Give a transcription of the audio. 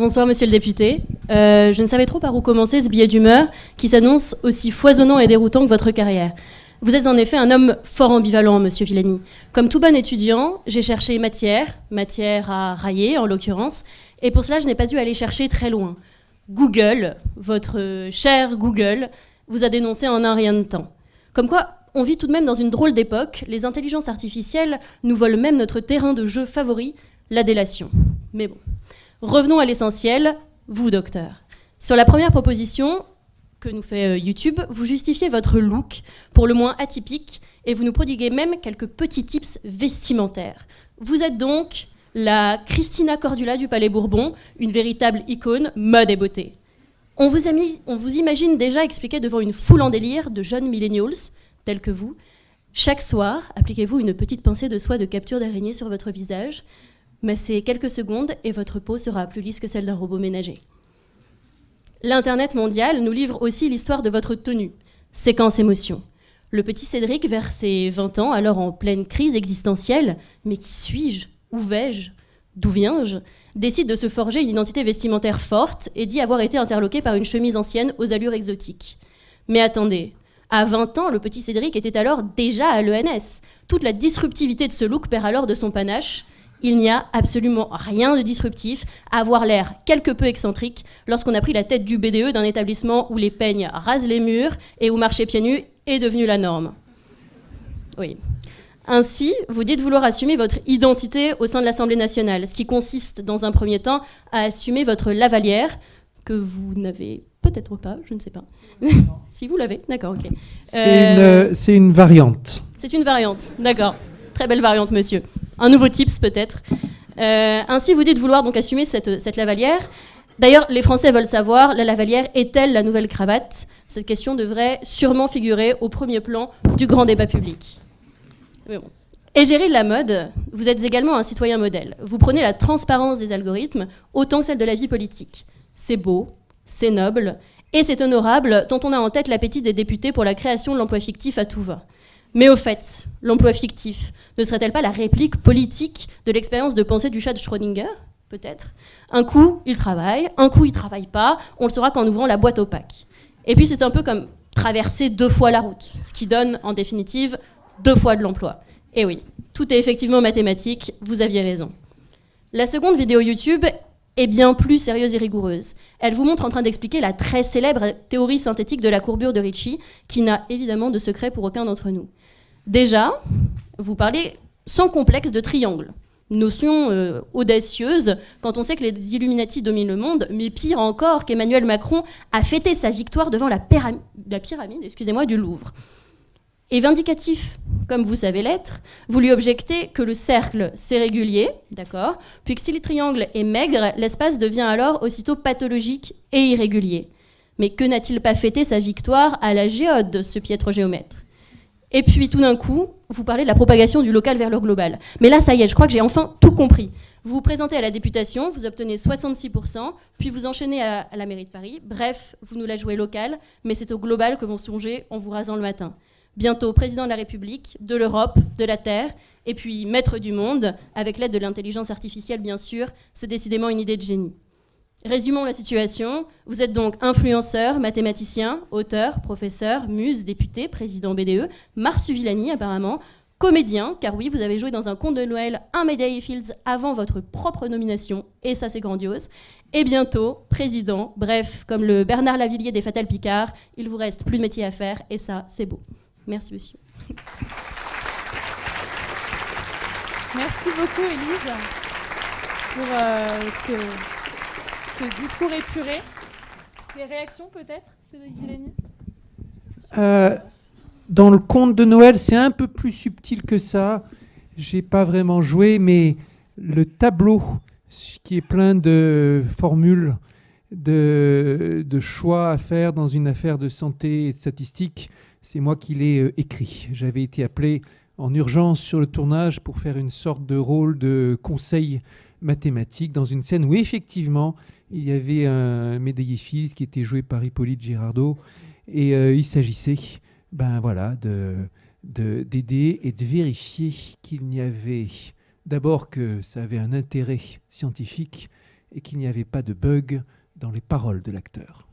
Bonsoir, monsieur le député. Je ne savais trop par où commencer ce billet d'humeur qui s'annonce aussi foisonnant et déroutant que votre carrière. Vous êtes en effet un homme fort ambivalent, monsieur Villani. Comme tout bon étudiant, j'ai cherché matière à railler en l'occurrence, et pour cela je n'ai pas dû aller chercher très loin. Google, votre cher Google, vous a dénoncé en un rien de temps. Comme quoi, on vit tout de même dans une drôle d'époque, les intelligences artificielles nous volent même notre terrain de jeu favori, la délation. Mais bon, revenons à l'essentiel, vous docteur. Sur la première proposition que nous fait YouTube, vous justifiez votre look, pour le moins atypique, et vous nous prodiguez même quelques petits tips vestimentaires. Vous êtes donc la Christina Cordula du Palais Bourbon, une véritable icône mode et beauté. On vous imagine déjà expliquer devant une foule en délire de jeunes millennials, tels que vous. Chaque soir, appliquez-vous une petite pincée de soie de capture d'araignée sur votre visage, massez quelques secondes et votre peau sera plus lisse que celle d'un robot ménager. L'Internet mondial nous livre aussi l'histoire de votre tenue. Séquence émotion. Le petit Cédric, vers ses 20 ans, alors en pleine crise existentielle, mais qui suis-je? Où vais-je? D'où viens-je? Décide de se forger une identité vestimentaire forte et dit avoir été interloqué par une chemise ancienne aux allures exotiques. Mais attendez, à 20 ans, le petit Cédric était alors déjà à l'ENS. Toute la disruptivité de ce look perd alors de son panache. Il n'y a absolument rien de disruptif à avoir l'air quelque peu excentrique lorsqu'on a pris la tête du BDE d'un établissement où les peignes rasent les murs et où marcher pieds nus est devenu la norme. Oui. Ainsi, vous dites vouloir assumer votre identité au sein de l'Assemblée nationale, ce qui consiste dans un premier temps à assumer votre lavalière, que vous n'avez peut-être pas, je ne sais pas. Si vous l'avez, d'accord, ok. C'est une variante. C'est une variante, d'accord. Très belle variante, monsieur. Un nouveau tips, peut-être. Ainsi, vous dites vouloir donc assumer cette lavalière. D'ailleurs, les Français veulent savoir, la lavalière est-elle la nouvelle cravate? Cette question devrait sûrement figurer au premier plan du grand débat public. Mais bon. Égérie de la mode, vous êtes également un citoyen modèle. Vous prenez la transparence des algorithmes autant que celle de la vie politique. C'est beau, c'est noble, et c'est honorable tant on a en tête l'appétit des députés pour la création de l'emploi fictif à tout va. Mais au fait, l'emploi fictif ne serait-elle pas la réplique politique de l'expérience de pensée du chat de Schrödinger? Peut-être. Un coup, il travaille, un coup, il travaille pas, on le saura qu'en ouvrant la boîte opaque. Et puis c'est un peu comme traverser 2 fois la route, ce qui donne, en définitive, 2 fois de l'emploi. Et oui, tout est effectivement mathématique, vous aviez raison. La seconde vidéo YouTube est bien plus sérieuse et rigoureuse. Elle vous montre en train d'expliquer la très célèbre théorie synthétique de la courbure de Ricci, qui n'a évidemment de secret pour aucun d'entre nous. Déjà, vous parlez sans complexe de triangle. Notion audacieuse quand on sait que les Illuminati dominent le monde, mais pire encore qu'Emmanuel Macron a fêté sa victoire devant la pyramide du Louvre. Et vindicatif, comme vous savez l'être, vous lui objectez que le cercle, c'est régulier, d'accord, puis que si le triangle est maigre, l'espace devient alors aussitôt pathologique et irrégulier. Mais que n'a-t-il pas fêté sa victoire à la géode, ce piètre géomètre? Et puis tout d'un coup, vous parlez de la propagation du local vers le global. Mais là, ça y est, je crois que j'ai enfin tout compris. Vous vous présentez à la députation, vous obtenez 66%, puis vous enchaînez à la mairie de Paris. Bref, vous nous la jouez locale, mais c'est au global que vont songer en vous rasant le matin. Bientôt président de la République, de l'Europe, de la Terre, et puis maître du monde, avec l'aide de l'intelligence artificielle bien sûr, c'est décidément une idée de génie. Résumons la situation, vous êtes donc influenceur, mathématicien, auteur, professeur, muse, député, président BDE, Marsu Villani apparemment, comédien, car oui, vous avez joué dans un conte de Noël, un Mayday Fields avant votre propre nomination, et ça c'est grandiose, et bientôt président, bref, comme le Bernard Lavillier des Fatal Picard, il vous reste plus de métier à faire, et ça c'est beau. Merci monsieur. Merci beaucoup Élise pour ce discours épuré. Des réactions peut-être, Cédric Villani? Dans le conte de Noël, c'est un peu plus subtil que ça. J'ai pas vraiment joué, mais le tableau qui est plein de formules, de choix à faire dans une affaire de santé et de statistiques, c'est moi qui l'ai écrit. J'avais été appelé en urgence sur le tournage pour faire une sorte de rôle de conseil mathématique dans une scène où effectivement il y avait un médaillé Fields qui était joué par Hippolyte Girardot et il s'agissait d'aider et de vérifier qu'il n'y avait d'abord que ça avait un intérêt scientifique et qu'il n'y avait pas de bug dans les paroles de l'acteur.